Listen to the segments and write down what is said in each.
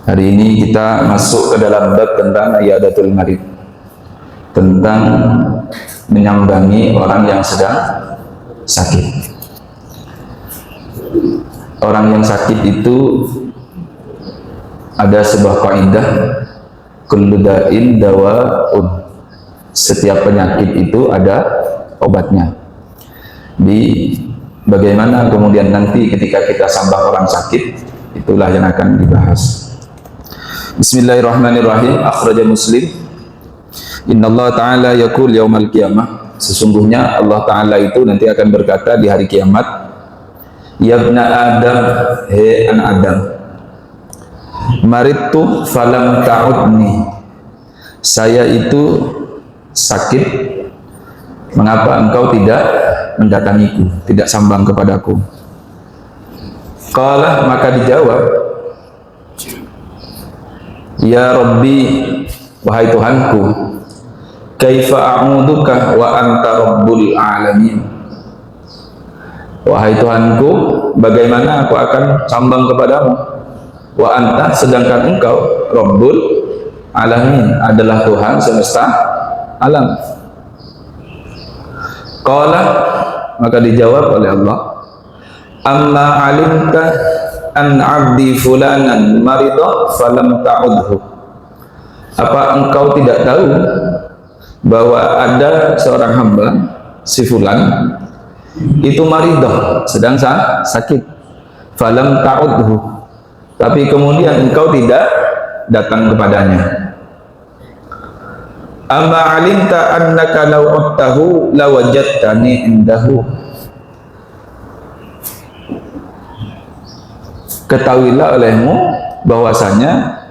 Hari ini kita masuk ke dalam bab tentang iyadatul marid, tentang menyambangi orang yang sedang sakit. Orang yang sakit itu ada sebuah kaidah, kullu da'in dawa'un. Setiap penyakit itu ada obatnya. Di bagaimana kemudian nanti ketika kita sambang orang sakit, itulah yang akan dibahas. Bismillahirrahmanirrahim. Akhraja Muslim. Innallaha ta'ala yaqul yaumal qiyamah. Sesungguhnya Allah Ta'ala itu nanti akan berkata di hari kiamat, ya ibna Adam, he anak Adam, maridtu falam ta'udni. Saya itu sakit, mengapa engkau tidak mendatangiku, tidak sambang kepadaku? Qala, maka dijawab, ya Rabbi, wahai Tuhanku, kaifa a'uduka wa anta rabbul alamin. Wahai Tuhanku, bagaimana aku akan sambang kepadamu? Wa anta, sedangkan engkau rabbul alamin, adalah Tuhan semesta alam. Qala, maka dijawab oleh Allah, amma alimta an abdi fulanan marida falam ta'udhu. Apa engkau tidak tahu bahwa ada seorang hamba, si fulan itu maridah, sedang sakit, falam ta'udhu, tapi kemudian engkau tidak datang kepadanya. Amma alimta annaka law uttahu lawajadtani indahu. Ketahuilah olehmu bahwasanya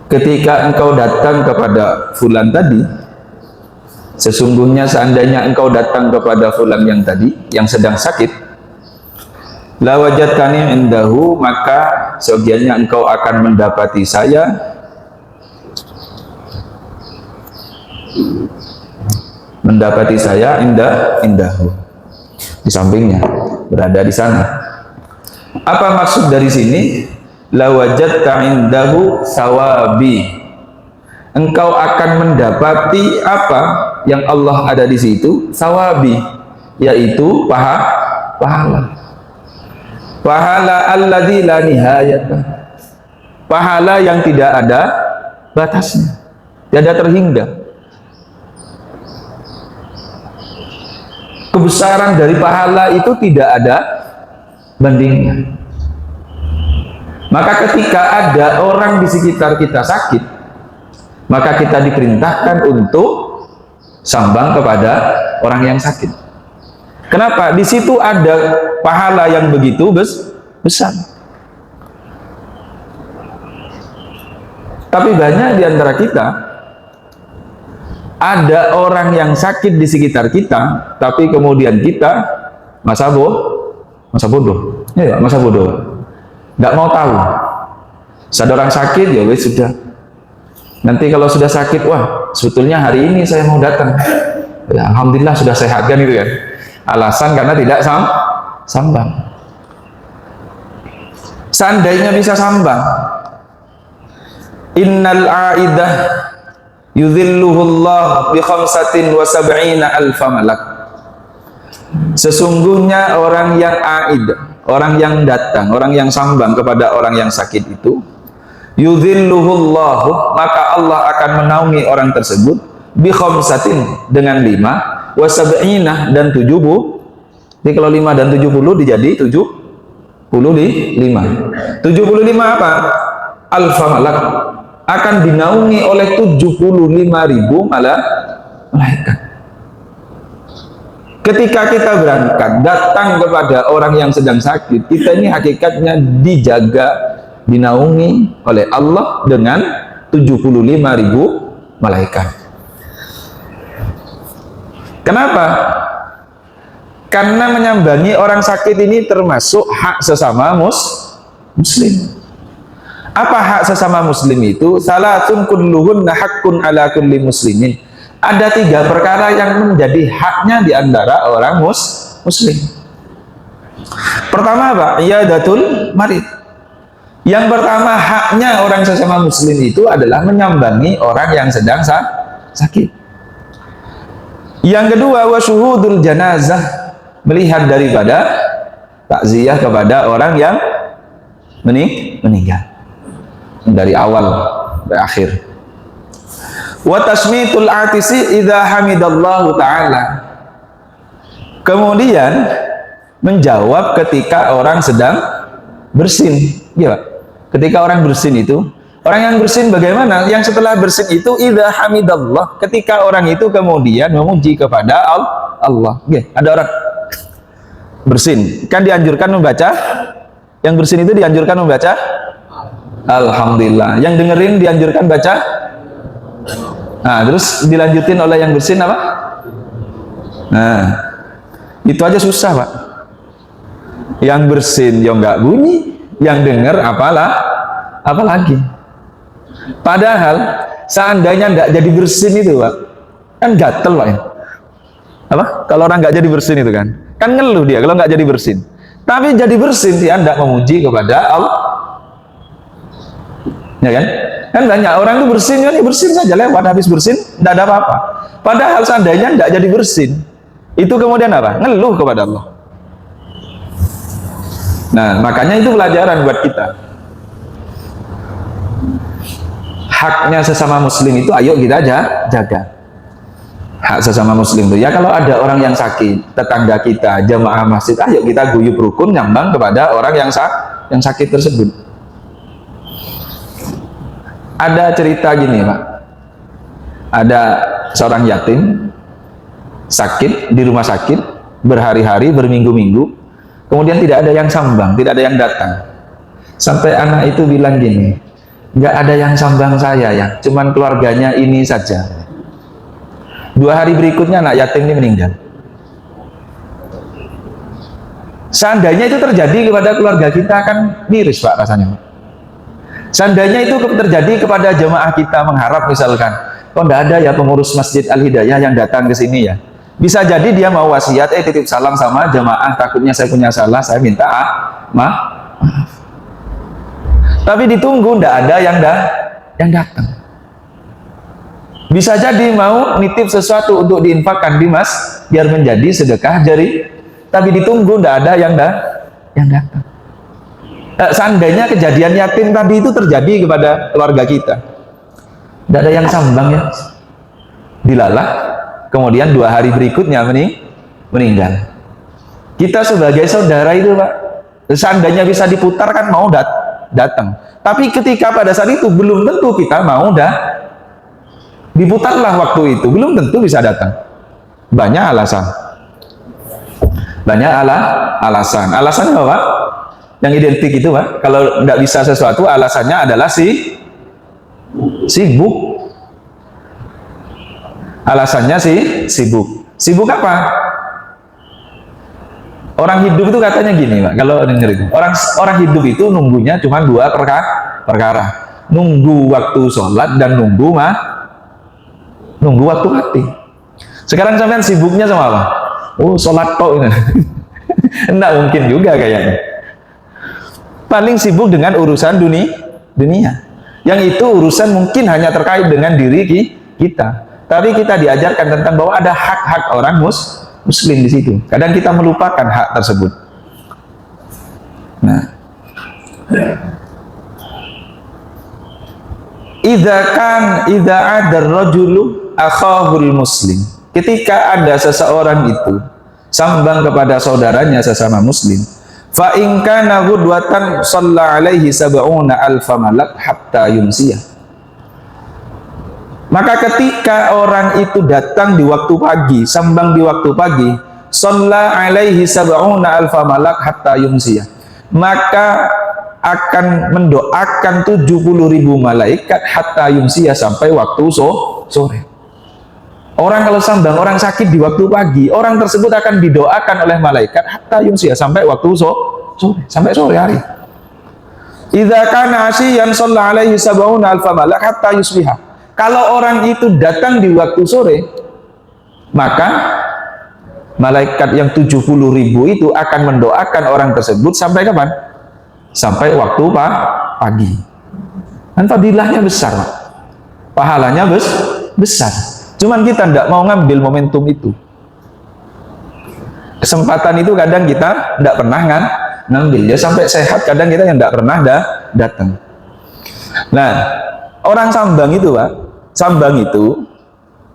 ketika engkau datang kepada fulan tadi, sesungguhnya seandainya engkau datang kepada fulan yang tadi yang sedang sakit, lawajadtani indahu, maka seyogianya engkau akan mendapati saya indahu, di sampingnya, berada di sana. Apa maksud dari sini? Lawajadta indahu sawabi. Engkau akan mendapati apa yang Allah ada di situ, sawabi, yaitu pahala. Pahala alladzi la nihayata. Pahala yang tidak ada batasnya, tidak terhingga. Kebesaran dari pahala itu tidak ada bandingnya. Maka ketika ada orang di sekitar kita sakit, maka kita diperintahkan untuk sambang kepada orang yang sakit. Kenapa? Di situ ada pahala yang begitu besar. Tapi banyak di antara kita, ada orang yang sakit di sekitar kita, tapi kemudian kita masa bodoh, nggak mau tahu. Ada orang sakit, ya wes sudah. Nanti kalau sudah sakit, wah sebetulnya hari ini saya mau datang. Ya, alhamdulillah sudah sehat, kan itu kan. Alasan karena tidak sambang. Seandainya bisa sambang, innal aidah yudhilluhullah bi khamsatin wa sab'ina alfa malak. Sesungguhnya orang yang aid, orang yang datang, orang yang sambang kepada orang yang sakit itu, yudhilluhullahu, maka Allah akan menaungi orang tersebut, bi khamsatin, dengan 5, wa sab'ina, dan 70. Jadi kalau 5 dan 70 dijadi 75. 75 apa? Alfa malak, akan dinaungi oleh 75.000 malaikat. Ketika kita berangkat datang kepada orang yang sedang sakit, kita ini hakikatnya dijaga, dinaungi oleh Allah dengan 75.000 malaikat. Kenapa? Karena menyambangi orang sakit ini termasuk hak sesama muslim. Apa hak sesama muslim itu? Salatun kulluhunna haqqun ala kulli muslimin. Ada 3 perkara yang menjadi haknya di antara orang muslim. Pertama apa? Iyadatul marid. Yang pertama, haknya orang sesama muslim itu adalah menyambangi orang yang sedang sakit. Yang kedua, wa syuhudul janazah, melihat daripada takziah kepada orang yang meninggal dari awal sampai akhir. Wa tasmitul atisi idza hamidallahu ta'ala, kemudian menjawab ketika orang sedang bersin. Ya, ketika orang bersin itu, orang yang bersin bagaimana? Yang setelah bersin itu idza hamidallah, ketika orang itu kemudian memuji kepada Allah. Ya, ada orang bersin, kan dianjurkan membaca, yang bersin itu dianjurkan membaca alhamdulillah, yang dengerin dianjurkan baca. Nah, terus dilanjutin oleh yang bersin apa? Nah, itu aja susah, Pak. Yang bersin ya nggak bunyi, yang denger apalagi. Padahal seandainya nggak jadi bersin itu, Pak, kan gatel, Pak, ya. Apa? Kalau orang nggak jadi bersin itu kan ngeluh dia kalau nggak jadi bersin. Tapi jadi bersin dia tidak memuji kepada Allah, ya kan? Kan banyak orang itu bersin, ya bersin saja, lewat, habis bersin tidak ada apa-apa. Padahal seandainya tidak jadi bersin, itu kemudian apa? Ngeluh kepada Allah. Nah, makanya itu pelajaran buat kita. Haknya sesama muslim itu ayo kita jaga. Hak sesama muslim itu ya, kalau ada orang yang sakit, tetangga kita, jamaah masjid, ayo kita guyub rukun nyambang kepada orang yang sakit tersebut. Ada cerita gini, Pak. Ada seorang yatim sakit di rumah sakit berhari-hari, berminggu-minggu, kemudian tidak ada yang sambang, tidak ada yang datang. Sampai anak itu bilang gini, nggak ada yang sambang saya ya, cuman keluarganya ini saja. 2 hari berikutnya anak yatim ini meninggal. Seandainya itu terjadi kepada keluarga kita, akan miris, Pak, rasanya. Seandainya itu terjadi kepada jemaah kita, mengharap misalkan, kok enggak ada ya pengurus Masjid Al-Hidayah yang datang ke sini ya. Bisa jadi dia mau wasiat, titip salam sama jemaah, takutnya saya punya salah, saya minta maaf. Tapi ditunggu, enggak ada yang datang. Bisa jadi mau nitip sesuatu untuk diinfakkan di mas, biar menjadi sedekah jari, tapi ditunggu enggak ada yang datang. Seandainya kejadian yatim tadi itu terjadi kepada keluarga kita, tidak ada yang sambang ya, dilalah, kemudian 2 hari berikutnya meninggal. Kita sebagai saudara itu, Pak, seandainya bisa diputar kan mau datang, tapi ketika pada saat itu belum tentu kita mau diputarlah waktu itu, belum tentu bisa datang. Banyak alasan. Alasan apa, Pak? Yang identik itu, Pak, kalau tidak bisa sesuatu alasannya adalah sibuk. Alasannya sibuk. Sibuk apa? Orang hidup itu katanya gini, Pak, kalau denger itu, orang hidup itu nunggunya cuma 2 perkara. Nunggu waktu sholat dan nunggu waktu mati. Sekarang sampean sibuknya sama apa? Oh, sholat tok ini. Enggak mungkin juga kayaknya. Paling sibuk dengan urusan dunia. Yang itu urusan mungkin hanya terkait dengan diri kita. Tapi kita diajarkan tentang bahwa ada hak-hak orang muslim di situ. Kadang kita melupakan hak tersebut. Nah, idza adar rajulu akhahul muslim, ketika ada seseorang itu sambang kepada saudaranya sesama muslim, fa in kana ghudwatan shalla alaihi sab'una alfa malak hatta yumsiyah, maka ketika orang itu datang di waktu pagi, sambang di waktu pagi, shalla alaihi sab'una alfa malak hatta yumsiyah, maka akan mendoakan 70.000 malaikat hatta yumsiyah, sampai waktu sore. Orang kalau sambang orang sakit di waktu pagi, orang tersebut akan didoakan oleh malaikat hatta yumsiyah, sampai waktu sore, sampai sore hari. Idza kana asyiyan shalla alaihi sab'una alfa malak hatta yusbiha. Kalau orang itu datang di waktu sore, maka malaikat yang 70.000 itu akan mendoakan orang tersebut sampai kapan? Sampai waktu pagi. Dan fadilahnya besar, Pak. Pahalanya besar. Cuman kita tidak mau ngambil momentum itu. Kesempatan itu kadang kita tidak pernah ngambil. Ya sampai sehat kadang kita yang tidak pernah datang. Nah, orang sambang itu, Pak, sambang itu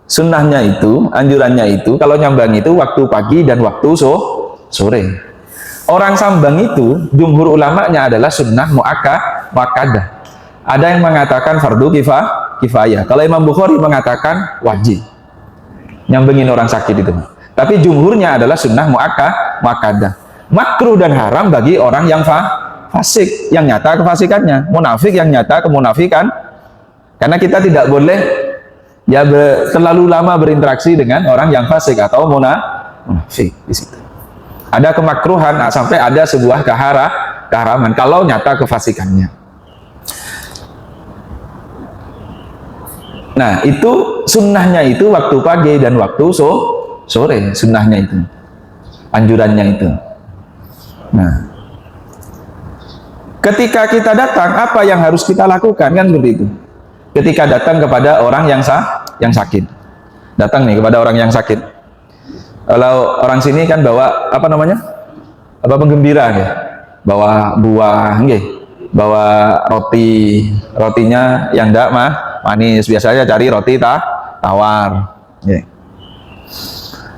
sunnahnya itu, anjurannya itu, kalau nyambang itu waktu pagi dan waktu sore. Orang sambang itu, jumhur ulamanya adalah sunnah muakkadah. Ada yang mengatakan fardu kifayah. Kalau Imam Bukhari mengatakan wajib nyambengin orang sakit itu. Tapi jumhurnya adalah sunnah muakkadah. Makruh dan haram bagi orang yang fasik, yang nyata kefasikannya, munafik yang nyata kemunafikan. Karena kita tidak boleh ya terlalu lama berinteraksi dengan orang yang fasik atau munafik di situ. Ada kemakruhan sampai ada sebuah keharaman kalau nyata kefasikannya. Nah, itu sunnahnya itu waktu pagi dan waktu sore, sunnahnya itu, anjurannya itu. Nah, ketika kita datang, apa yang harus kita lakukan, kan seperti itu. Ketika datang kepada orang yang sakit, datang nih kepada orang yang sakit. Kalau orang sini kan bawa apa namanya, apa penggembira ya, bawa buah, bawa rotinya yang enggak manis, biasanya cari roti tawar.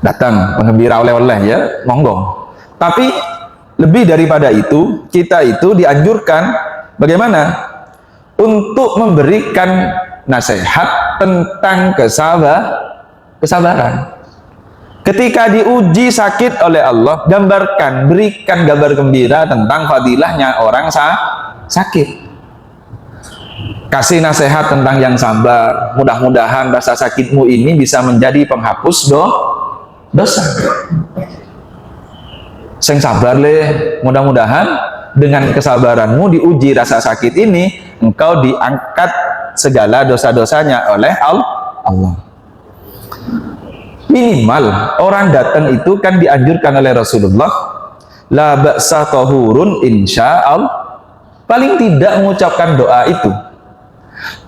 Datang penggembira oleh-oleh ya, monggo. Tapi lebih daripada itu, kita itu dianjurkan bagaimana untuk memberikan nasihat tentang kesabaran. Ketika diuji sakit oleh Allah, berikan gambar gembira tentang fadilahnya orang sakit. Kasih nasihat tentang yang sabar. Mudah-mudahan rasa sakitmu ini bisa menjadi penghapus dosa. Sing sabar le, mudah-mudahan dengan kesabaranmu diuji rasa sakit ini, engkau diangkat segala dosa-dosanya oleh Allah. Minimal orang datang itu kan dianjurkan oleh Rasulullah, la ba'sa tahurun insyaallah, paling tidak mengucapkan doa itu.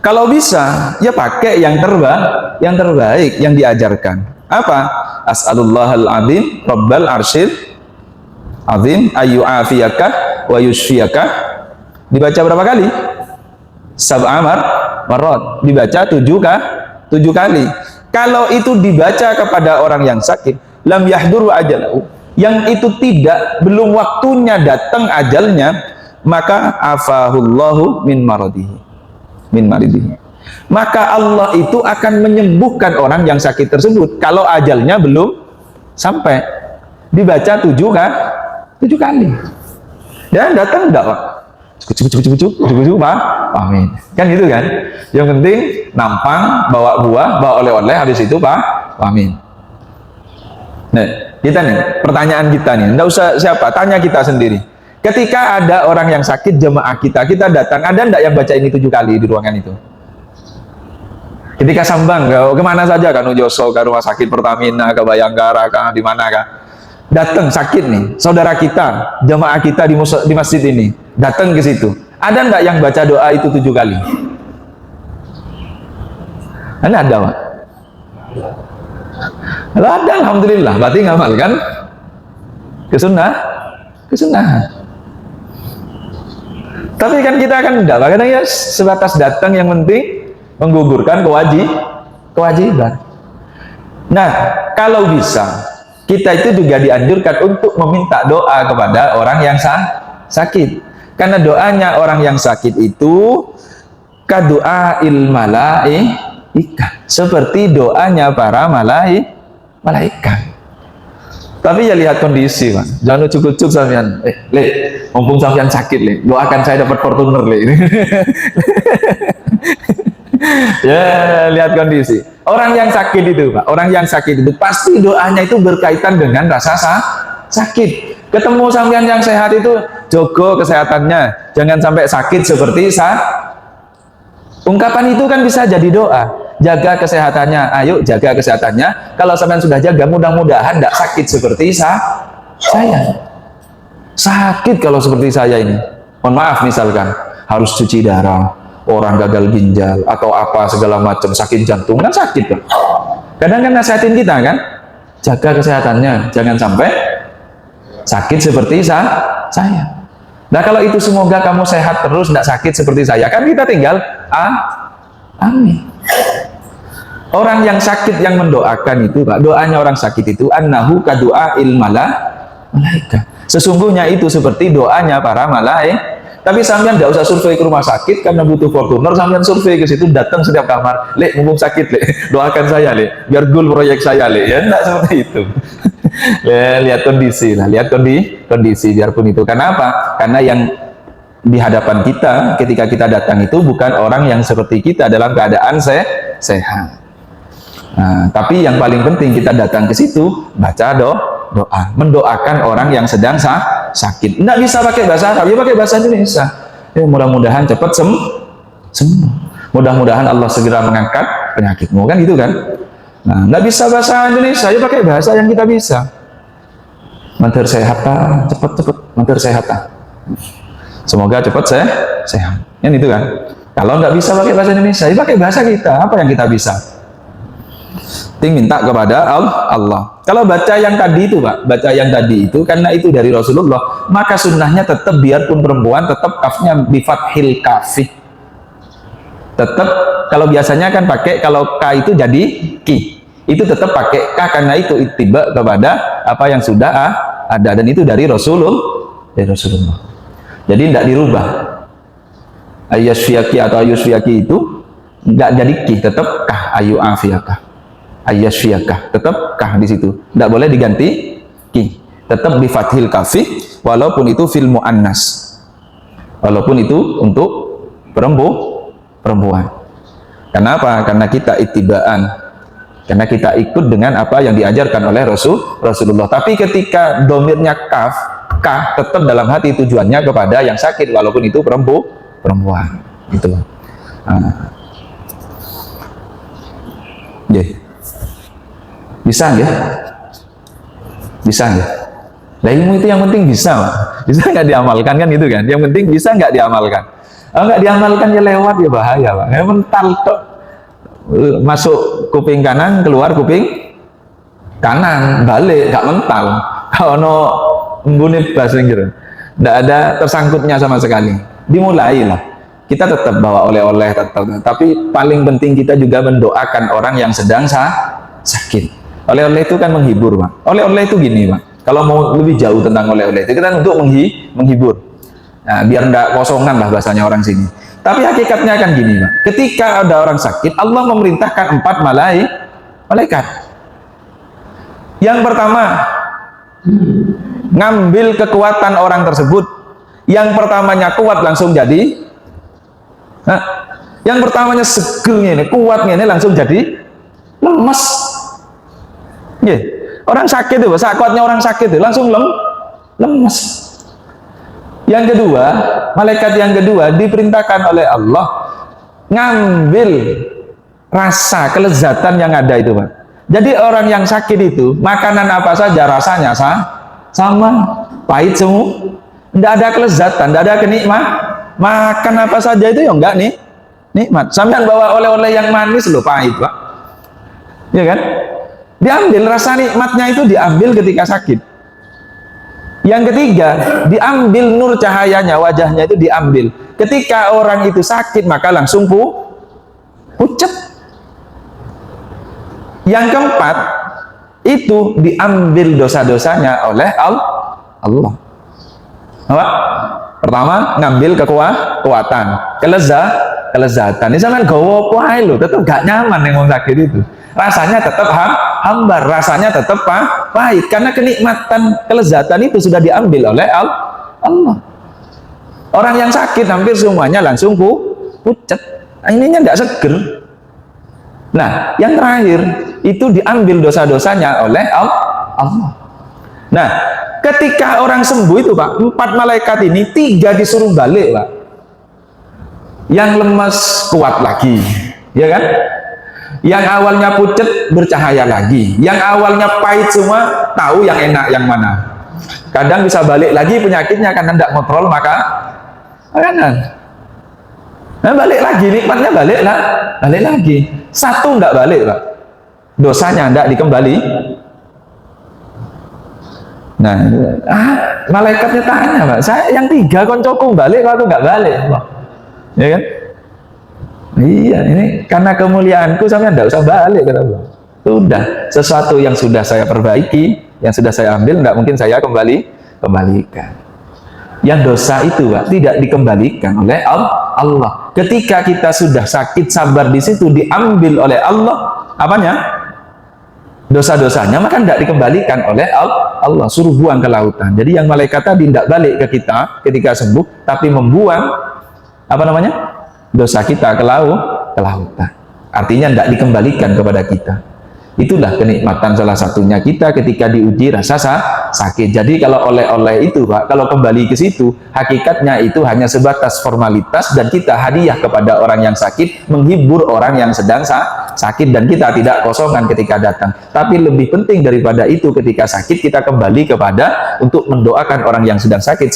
Kalau bisa ya pakai yang terbaik yang diajarkan. Apa? As'alullahal azim rabbal arsyil azim ayu afiyaka wa yushfiyaka. Dibaca berapa kali? Sab'a marrat. Dibaca 7 kali. Kalau itu dibaca kepada orang yang sakit, lam yahduru ajalahu, yang itu belum waktunya datang ajalnya, maka afahullahu min maridihi. Maka Allah itu akan menyembuhkan orang yang sakit tersebut kalau ajalnya belum sampai. Dibaca 7 kali. Dan datang enggak, Pak? Cukup, Pak. Amin. Kan gitu kan? Yang penting nampang, bawa buah, bawa oleh-oleh, habis itu Pak. Amin. Nah, kita nih, pertanyaan kita nih, enggak usah siapa, tanya kita sendiri. Ketika ada orang yang sakit, jemaah kita datang, ada enggak yang baca ini 7 kali di ruangan itu? Ketika sambang, kemana saja kan, Ujoso, ke rumah sakit Pertamina, ke Bayangkara, ke di mana kan? Datang sakit nih, saudara kita, jemaah kita di masjid ini, datang ke situ. Ada enggak yang baca doa itu 7 kali? Ada, Pak? Kalau ada, alhamdulillah, berarti ngamalkan kesunahan. Tapi kan kita kan enggak, kadang ya sebatas datang, yang penting menggugurkan kewajiban. Nah, kalau bisa, kita itu juga dianjurkan untuk meminta doa kepada orang yang sakit. Karena doanya orang yang sakit itu kadu'ail malaika, seperti doanya para malaikat. Tapi ya lihat kondisi, Pak. Jangan ucuk-ucuk sampean. Mumpung sampean sakit, doakan saya dapat Fortuner, Ya, lihat kondisi. Orang yang sakit itu, Pak, orang yang sakit itu pasti doanya itu berkaitan dengan rasa sakit. Ketemu sampean yang sehat itu, jogo kesehatannya, jangan sampai sakit seperti ungkapan itu kan bisa jadi doa. Jaga kesehatannya, ayo jaga kesehatannya. Kalau sampean sudah jaga, mudah-mudahan tidak sakit seperti saya. Sakit kalau seperti saya ini, mohon maaf misalkan, harus cuci darah, orang gagal ginjal atau apa segala macam, sakit jantung kan sakit kan. Kadang kan nasihatin kita kan, jaga kesehatannya, jangan sampai sakit seperti saya. Nah kalau itu semoga kamu sehat terus, tidak sakit seperti saya, kan kita tinggal amin. Orang yang sakit yang mendoakan itu Pak, doanya orang sakit itu annahu kadu'a malaika. Sesungguhnya itu seperti doanya para malaikat. Tapi sampean tidak usah survei ke rumah sakit karena butuh Fortuner, sampean survei ke situ, datang setiap kamar, Lek mumpung sakit Lek, doakan saya Lek, biar goal proyek saya Lek, ya enggak seperti itu. Lihat kondisi lah, lihat kondisi biarpun itu. Karena apa? Karena yang di hadapan kita ketika kita datang itu bukan orang yang seperti kita dalam keadaan sehat. Nah, tapi yang paling penting kita datang ke situ baca doa, mendoakan orang yang sedang sakit. Nggak bisa pakai bahasa Arab, ya pakai bahasa Indonesia. Ya, mudah-mudahan cepat sembuh. Mudah-mudahan Allah segera mengangkat penyakitmu, kan gitu kan? Nah, nggak bisa bahasa Indonesia, ya pakai bahasa yang kita bisa. Mantir sehat, cepat, mantir sehat. Semoga cepat sehat. Kan itu kan? Kalau nggak bisa pakai bahasa Indonesia, ya pakai bahasa kita. Apa yang kita bisa? Minta kepada Allah. Kalau baca yang tadi itu Pak, baca yang tadi itu karena itu dari Rasulullah, maka sunnahnya tetap biarpun perempuan tetap kafnya bifathil kafi. Tetap kalau biasanya kan pakai, kalau ka itu jadi ki, itu tetap pakai ka karena itu ittiba kepada apa yang sudah ada, dan itu dari Rasulullah. Jadi tidak dirubah. Ayyasfiyaki atau ayusfiyaki itu nggak jadi ki, tetap kah, ayu afiyakah, ayyasfiyakah, tetap kah di situ, tidak boleh diganti ki, tetap di fathil kafi walaupun itu fil muannas, walaupun itu untuk perempuan. Kenapa? Karena kita ittibaan, karena kita ikut dengan apa yang diajarkan oleh Rasulullah. Tapi ketika domirnya kah tetap dalam hati tujuannya kepada yang sakit walaupun itu perempuan gitu. Bisa nggak? Bisa nggak? Nah, ilmu itu yang penting bisa Pak. Bisa nggak diamalkan kan itu kan? Yang penting bisa nggak diamalkan. Kalau nggak diamalkan ya lewat, ya bahaya Pak. Ya mental tok, masuk kuping kanan keluar kuping kanan, balik nggak mental. Kalau no embunit bahasa Inggris, nggak ada tersangkutnya sama sekali. Dimulailah. Kita tetap bawa oleh-oleh, tapi paling penting kita juga mendoakan orang yang sedang sakit. Oleh-oleh itu kan menghibur Pak. Oleh-oleh itu gini Pak, kalau mau lebih jauh tentang oleh-oleh itu kita untuk menghibur. Nah, biar enggak kosongan lah bahasanya orang sini. Tapi hakikatnya kan gini Pak, ketika ada orang sakit, Allah memerintahkan 4 malaikat. Yang pertama, ngambil kekuatan orang tersebut. Yang pertamanya kuat langsung jadi, yang pertamanya segel ini, kuatnya ini langsung jadi lemes. Orang sakit itu, kuatnya orang sakit itu langsung lemes. Yang kedua, malaikat yang kedua diperintahkan oleh Allah ngambil rasa kelezatan yang ada itu Pak. Jadi orang yang sakit itu makanan apa saja rasanya sama, pahit semua, tidak ada kelezatan, tidak ada kenikmatan. Makan apa saja itu ya enggak nikmat. Sampai bawa oleh-oleh yang manis loh, pahit Pak, ya kan? Diambil rasa nikmatnya itu, diambil ketika sakit. Yang ketiga, diambil nur cahayanya, wajahnya itu diambil. Ketika orang itu sakit maka langsung pucat. Yang keempat, itu diambil dosa-dosanya oleh Allah. Apa? Pertama, ngambil kekuatan, kelezatan. Ini sampean gowo wae lho, tetep gak nyaman yang mau sakit itu. Rasanya tetap hambar, rasanya tetap pahit karena kenikmatan, kelezatan itu sudah diambil oleh Allah. Orang yang sakit hampir semuanya langsung pucat. Ininya tidak seger. Nah, yang terakhir itu diambil dosa-dosanya oleh Allah. Nah, ketika orang sembuh itu Pak, 4 malaikat ini 3 disuruh balik Pak. Yang lemas kuat lagi, ya kan? Yang awalnya pucat bercahaya lagi, yang awalnya pahit semua tahu yang enak yang mana. Kadang bisa balik lagi penyakitnya karena tidak kontrol makanan. Nah, balik lagi nikmatnya balik lagi. Satu enggak balik, Pak. Dosanya enggak dikembali. Nah, malaikatnya tanya, Pak, saya yang 3 koncoku balik, kok aku enggak balik, Pak. Ya kan? Iya, ini karena kemuliaanku sampai enggak usah balik, kata Allah. Sudah, sesuatu yang sudah saya perbaiki, yang sudah saya ambil, enggak mungkin saya kembalikan. Yang dosa itu, Pak, tidak dikembalikan oleh Allah. Ketika kita sudah sakit, sabar di situ, diambil oleh Allah apanya? Dosa-dosanya, maka tidak dikembalikan oleh Allah, suruh buang ke lautan. Jadi yang malaikat tadi tidak balik ke kita ketika sembuh, tapi membuang apa namanya? Dosa kita ke lautan. Artinya tidak dikembalikan kepada kita. Itulah kenikmatan salah satunya kita ketika diuji rasa sakit. Jadi kalau oleh-oleh itu, Pak, kalau kembali ke situ, hakikatnya itu hanya sebatas formalitas dan kita hadiah kepada orang yang sakit, menghibur orang yang sedang sakit, dan kita tidak kosongan ketika datang. Tapi lebih penting daripada itu, ketika sakit kita kembali kepada untuk mendoakan orang yang sedang sakit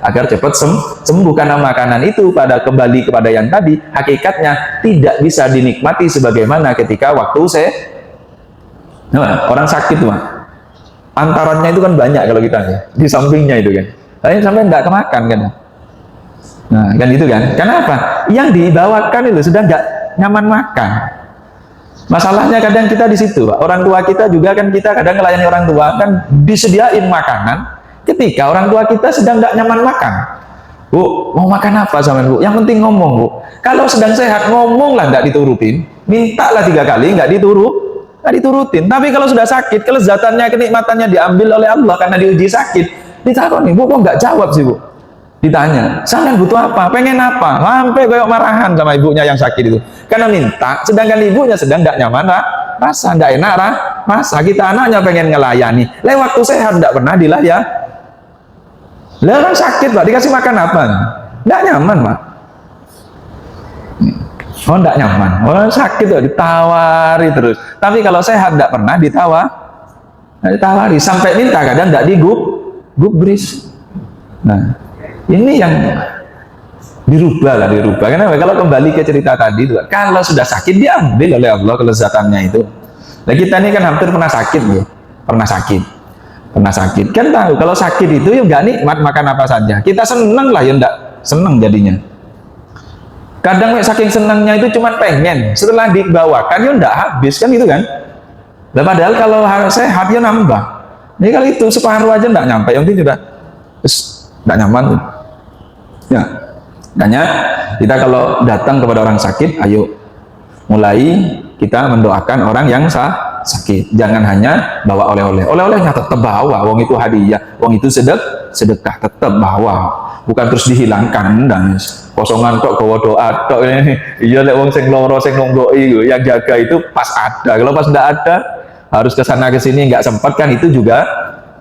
agar cepat sembuh, karena makanan itu pada kembali kepada yang tadi, hakikatnya tidak bisa dinikmati sebagaimana ketika waktu orang sakit, Pak. Antarannya itu kan banyak kalau kita ya, di sampingnya itu kan. Tapi sampai enggak kemakan kan. Nah, kan itu kan. Kenapa? Yang dibawakan itu sudah enggak nyaman makan. Masalahnya kadang kita di situ, Pak. Orang tua kita juga kan, kita kadang melayani orang tua kan disediain makanan ketika orang tua kita sedang enggak nyaman makan. Bu, mau makan apa sama Bu? Yang penting ngomong, Bu. Kalau sedang sehat ngomonglah, enggak diturutin. Mintalah 3 kali enggak diturutin. Tapi kalau sudah sakit, kelezatannya, kenikmatannya diambil oleh Allah karena diuji sakit. Ditakoni, Bu, kok nggak jawab sih, Bu? Ditanya, sampean butuh apa? Pengen apa? Sampai kayak marahan sama ibunya yang sakit itu. Karena minta, sedangkan ibunya sedang nggak nyaman rasa, nggak enak rasa. Kita anaknya pengen ngelayani. Lewat waktu sehat nggak pernah dilayani. Lah orang sakit, Pak, dikasih makan apa? Nggak nyaman, Pak. Oh, enggak nyaman. Orang sakit tuh ditawari terus. Tapi kalau sehat enggak pernah ditawari. Sampai minta kadang enggak digubris. Nah, ini yang dirubah. Kenapa? Kalau kembali ke cerita tadi itu, kalau sudah sakit diambil oleh Allah kelezatannya itu. Nah, kita ini kan hampir pernah sakit ya. Pernah sakit. Kan tahu kalau sakit itu ya enggak nikmat makan apa saja. Kita seneng lah ya, enggak seneng jadinya. Kadang saking senangnya itu cuma pengen, setelah dibawakan ya enggak habis kan gitu kan. Nah, padahal kalau sehat ya nambah. Ini kalau itu separuh aja enggak nyampe, yang penting juga enggak nyaman. Ya, makanya kita kalau datang kepada orang sakit, ayo mulai kita mendoakan orang yang sakit. Jangan hanya bawa oleh-oleh. Oleh-olehnya tetap bawa, wong itu hadiah, wong itu sedekah tetap bawa. Bukan terus dihilangkan dan kosongan kok gawa doa tok ini. Iya, lek wong sing loro sing nunggoki yang jaga itu pas ada. Kalau pas enggak ada, harus ke sana ke sini enggak sempat, kan itu juga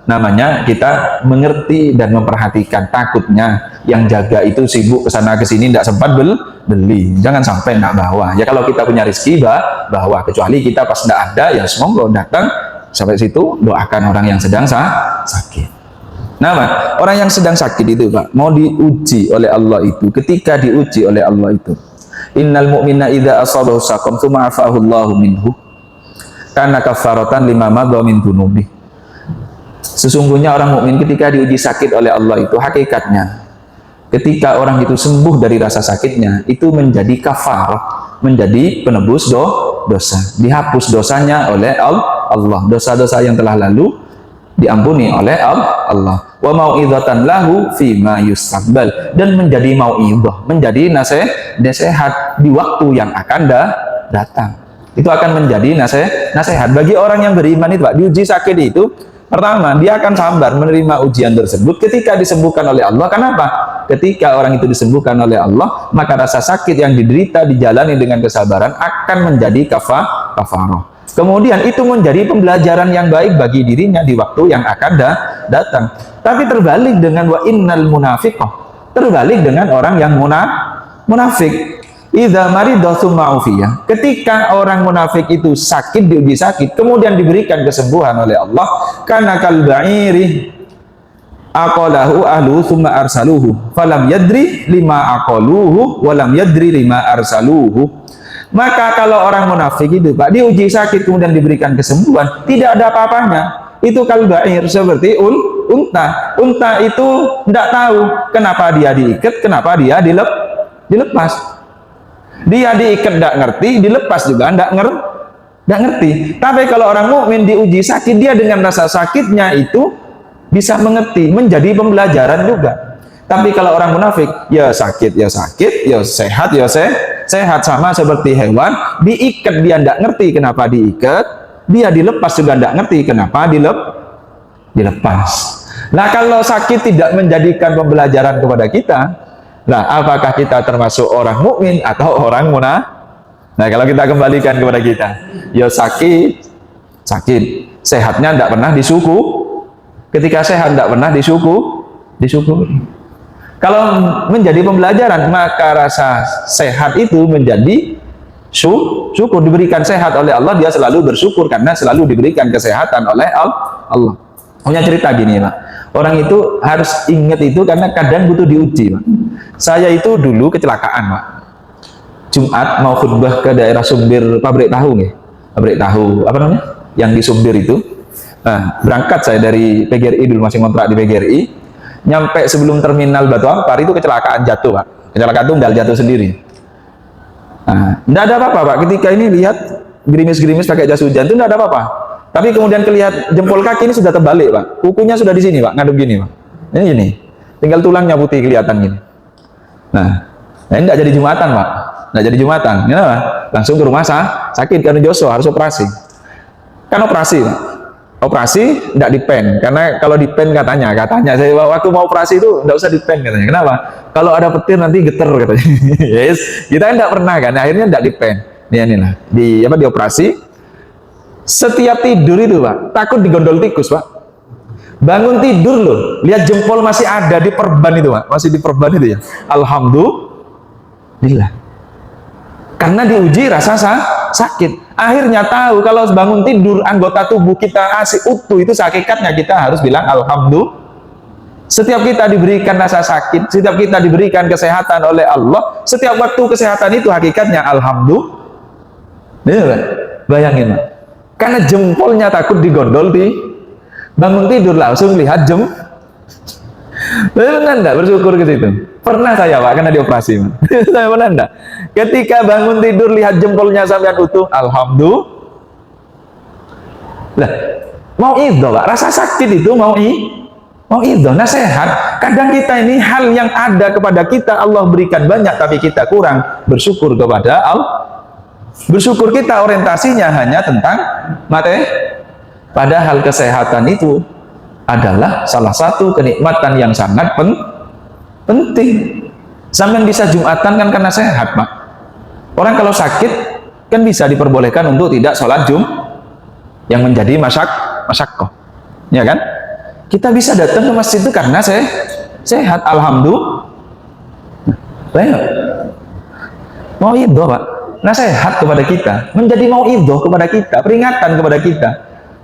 namanya kita mengerti dan memperhatikan. Takutnya yang jaga itu sibuk ke sana ke sini enggak sempat beli. Jangan sampai enggak bawa. Ya kalau kita punya rezeki bawa, kecuali kita pas enggak ada ya semoga datang sampai situ doakan orang yang sedang sakit. Nah, Pak, orang yang sedang sakit itu, Pak, mau diuji oleh Allah itu, ketika diuji oleh Allah itu, innal mu'mina idza asabahu saqam tsumma afahu Allahu minhu kana kafaratan lima madha min dunubi. Sesungguhnya orang mukmin ketika diuji sakit oleh Allah itu, hakikatnya ketika orang itu sembuh dari rasa sakitnya, itu menjadi kafarah, menjadi penebus dosa, dihapus dosanya oleh Allah. Dosa-dosa yang telah lalu diampuni oleh Allah. Wa mau'izatan lahu fima yustaqbal, dan menjadi mau'izah, menjadi nasihat di waktu yang akan datang. Itu akan menjadi nasihat bagi orang yang beriman itu, Pak. Diuji sakit itu, pertama dia akan sabar menerima ujian tersebut ketika disembuhkan oleh Allah. Kenapa? Ketika orang itu disembuhkan oleh Allah, maka rasa sakit yang diderita dijalani dengan kesabaran akan menjadi kafarah. Kemudian itu menjadi pembelajaran yang baik bagi dirinya di waktu yang akan datang. Tapi terbalik dengan wa innal munafiqah, terbalik dengan orang yang munafik. Idza marida tsumma ufiya, ketika orang munafik itu sakit, diuji sakit, kemudian diberikan kesembuhan oleh Allah, kana kal ba'iri aqalahu ahlu thumma arsaluhu falam yadri lima aqaluhu walam yadri lima arsaluhu. Maka kalau orang munafik itu Pak, diuji sakit kemudian diberikan kesembuhan, tidak ada apa-apanya. Itu kalbair, seperti unta. Unta itu tidak tahu kenapa dia diikat, kenapa dia dilepas. Dia diikat tidak ngerti, dilepas juga tidak ngerti. Tapi kalau orang mukmin diuji sakit, dia dengan rasa sakitnya itu bisa mengerti, menjadi pembelajaran juga. Tapi kalau orang munafik, ya sakit, ya sehat, sehat, sama seperti hewan, diikat dia tidak ngerti kenapa diikat, dia dilepas juga tidak ngerti kenapa dilepas. Nah, kalau sakit tidak menjadikan pembelajaran kepada kita, nah apakah kita termasuk orang mukmin atau orang munafik? Nah, kalau kita kembalikan kepada kita, ya sakit, sehatnya tidak pernah disyukur. Ketika sehat tidak pernah disyukuri. Kalau menjadi pembelajaran, maka rasa sehat itu menjadi syukur. Diberikan sehat oleh Allah, dia selalu bersyukur karena selalu diberikan kesehatan oleh Allah. Punya cerita gini Pak, orang itu harus ingat itu karena kadang butuh diuji Pak. Saya itu dulu kecelakaan Pak, Jumat mau khutbah ke daerah Sumbir, pabrik tahu nih, pabrik tahu apa namanya yang di Sumbir itu. Nah, berangkat saya dari PGRI dulu, masih kontrak di PGRI, nyampe sebelum terminal Batu Ampar itu kecelakaan jatuh Pak, kecelakaan tunggal jatuh sendiri. Nah, tidak ada apa-apa Pak, ketika ini lihat gerimis-gerimis pakai jas hujan itu tidak ada apa-apa, tapi kemudian kelihatan jempol kaki ini sudah terbalik Pak, kukunya sudah di sini Pak, ngadep gini Pak, ini gini, tinggal tulangnya putih kelihatan gini. Nah ini tidak jadi Jumatan Pak, tidak jadi Jumatan, kenapa? Langsung ke rumah sakit karena Joshua harus operasi, kan operasi Pak. Operasi tidak dipen, karena kalau dipen katanya saya waktu mau operasi itu tidak usah dipen katanya. Kenapa? Kalau ada petir nanti geter katanya. Yes, kita kan tidak pernah kan, akhirnya tidak dipen. Inilah dioperasi. Setiap tidur itu Pak, takut digondol tikus Pak. Bangun tidur loh, lihat jempol masih ada di perban itu Pak, masih di perban itu ya. Alhamdulillah. Karena diuji rasa sakit. Akhirnya tahu kalau bangun tidur anggota tubuh kita asik utuh, itu hakikatnya kita harus bilang alhamdulillah. Setiap kita diberikan rasa sakit, setiap kita diberikan kesehatan oleh Allah, setiap waktu kesehatan itu hakikatnya alhamdulillah. Bayangin Pak. Karena jempolnya takut digondol di bangun tidur langsung lihat Pernah enggak bersyukur ke situ? Pernah saya Pak, karena dioperasi. Saya pernah enggak? Ketika bangun tidur lihat jempolnya sampean utuh, alhamdulillah. Lah, mau itu Pak, rasa sakit itu mau itu, nah sehat. Kadang kita ini hal yang ada kepada kita Allah berikan banyak, tapi kita kurang bersyukur kepada Allah. Bersyukur kita orientasinya hanya tentang materi. Padahal kesehatan itu adalah salah satu kenikmatan yang sangat penting. Sampean bisa Jumatan kan karena sehat Pak. Orang kalau sakit kan bisa diperbolehkan untuk tidak sholat yang menjadi masyaqqah, ya kan? Kita bisa datang ke masjid itu karena sehat, alhamdulillah. Mau itu Pak, nasihat kepada kita, menjadi mau itu kepada kita, peringatan kepada kita.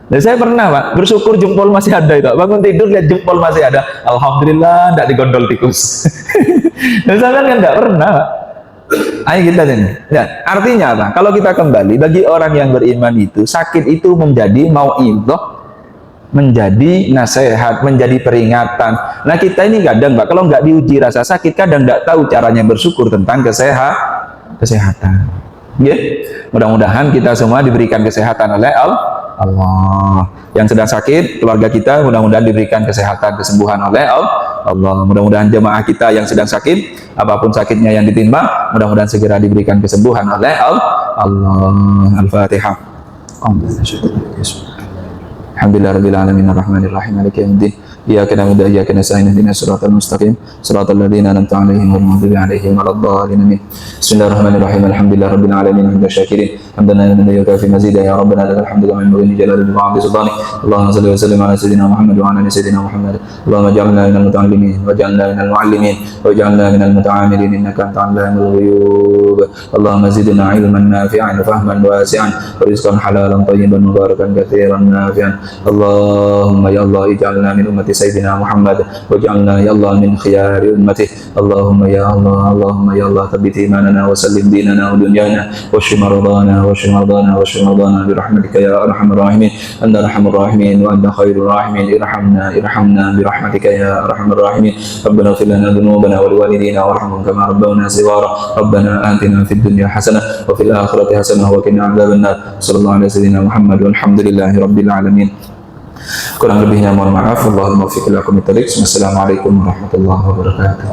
Dan saya pernah Pak, bersyukur jempol masih ada itu. Bangun tidur lihat jempol masih ada, alhamdulillah, tidak digondol tikus. Dan saya kan tidak pernah Pak. Ayo kita ini. Ya, artinya apa? Kalau kita kembali, bagi orang yang beriman itu, sakit itu menjadi mau'idhah, menjadi nasihat, menjadi peringatan. Nah kita ini kadang Pak, kalau nggak diuji rasa sakit, kadang nggak tahu caranya bersyukur tentang kesehatan. Ya, mudah-mudahan kita semua diberikan kesehatan oleh Allah. Yang sedang sakit, keluarga kita mudah-mudahan diberikan kesehatan, kesembuhan oleh Allah. Mudah-mudahan jemaah kita yang sedang sakit, apapun sakitnya yang ditimpa, mudah-mudahan segera diberikan kesembuhan oleh Allah. Al-Fatihah. Alhamdulillahirabbil alamin arrahmanir rahim maliki yaumiddin. Iyyaka na'budu wa iyyaka nasta'in ihdinas siratal mustaqim siratal ladzina an'amta 'alaihim ghairil maghdubi 'alaihim waladdallin. Bismillahirrahmanirrahim. Alhamdulillahirabbil alamin hamdan syakirin hamdan yukafi mazida ya rabbana lakal hamdu kama yanbaghi li jalali wajhika sultani. Allahumma shalli wa sallim ala sayyidina Muhammad wa ala ali sayyidina Muhammad. Allahumma ij'alna minal muta'allimin waj'alna minal mu'allimin waj'alna minal muta'amilin innaka antal 'allamul ghuyub. Allahumma zidna 'ilman nafi'an wa fahman wasi'an wa rizqan halalan thayyiban mubarakan katsiran nafi'an. Allahumma ya Allah ij'alna min ummati سيدنا محمد واجعلنا يا الله من خيار أمته. اللهم يا الله، اللهم يا الله ثبت إيماننا وسلم ديننا ودنيانا واشف مرضانا واشف مرضانا واشف مرضانا برحمتك يا أرحم الراحمين. أنت أرحم الراحمين وأنت خير الراحمين. ارحمنا برحمتك يا أرحم الراحمين. ربنا اغفر لنا ذنوبنا ولوالدينا وارحمهم كما ربونا صغارا. ربنا آتنا في الدنيا حسنة وفي الآخرة حسنة وقنا عذاب النار. صلى الله على سيدنا محمد والحمد لله رب العالمين. Kurang lebihnya mohon maaf. Allahumma fiq lakum. Assalamualaikum warahmatullahi wabarakatuh.